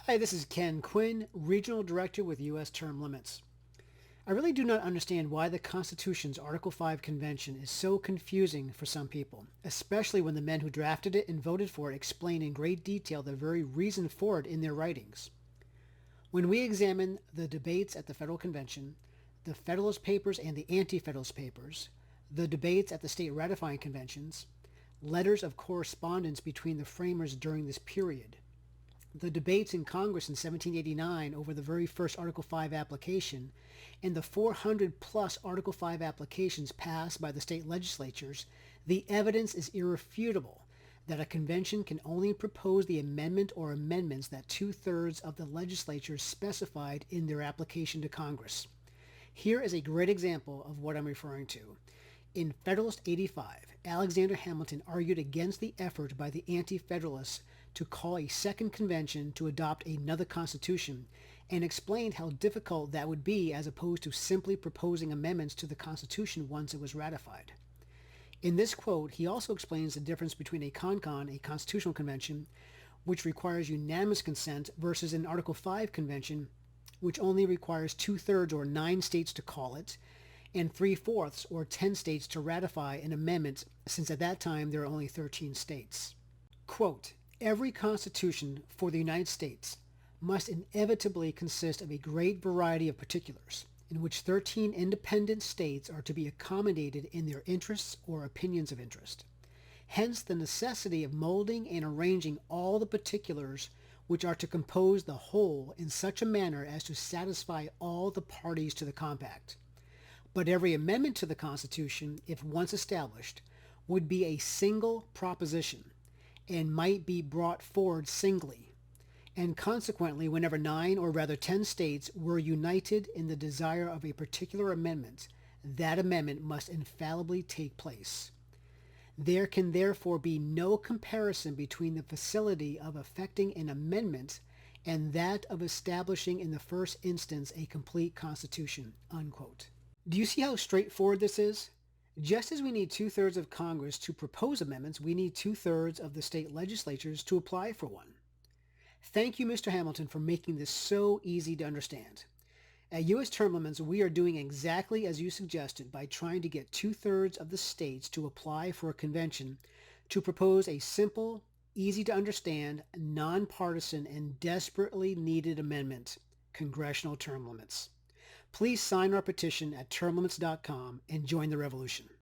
Hi, this is Ken Quinn, Regional Director with U.S. Term Limits. I really do not understand why the Constitution's Article 5 convention is so confusing for some people, especially when the men who drafted it and voted for it explain in great detail the very reason for it in their writings. When we examine the debates at the Federal Convention, the Federalist Papers and the Anti-Federalist Papers, the debates at the state ratifying conventions, letters of correspondence between the framers during this period, the debates in Congress in 1789 over the very first Article 5 application, and the 400 plus Article 5 applications passed by the state legislatures, the evidence is irrefutable that a convention can only propose the amendment or amendments that two-thirds of the legislatures specified in their application to Congress. Here is a great example of what I'm referring to. In Federalist 85, Alexander Hamilton argued against the effort by the Anti-Federalists to call a second convention to adopt another constitution, and explained how difficult that would be as opposed to simply proposing amendments to the Constitution once it was ratified. In this quote, he also explains the difference between a CONCON, a constitutional convention, which requires unanimous consent, versus an Article 5 convention, which only requires two-thirds or 9 states to call it, and 3/4 or 10 states to ratify an amendment, since at that time there are only 13 states. Quote, every constitution for the United States must inevitably consist of a great variety of particulars, in which 13 independent states are to be accommodated in their interests or opinions of interest. Hence the necessity of molding and arranging all the particulars which are to compose the whole in such a manner as to satisfy all the parties to the compact. But every amendment to the Constitution, if once established, would be a single proposition, and might be brought forward singly, and consequently whenever 9 or rather 10 states were united in the desire of a particular amendment, that amendment must infallibly take place. There can therefore be no comparison between the facility of effecting an amendment and that of establishing in the first instance a complete constitution." Unquote. Do you see how straightforward this is? Just as we need two-thirds of Congress to propose amendments, we need two-thirds of the state legislatures to apply for one. Thank you, Mr. Hamilton, for making this so easy to understand. At U.S. Term Limits, we are doing exactly as you suggested by trying to get two-thirds of the states to apply for a convention to propose a simple, easy-to-understand, nonpartisan, and desperately needed amendment, Congressional Term Limits. Please sign our petition at termlimits.com and join the revolution.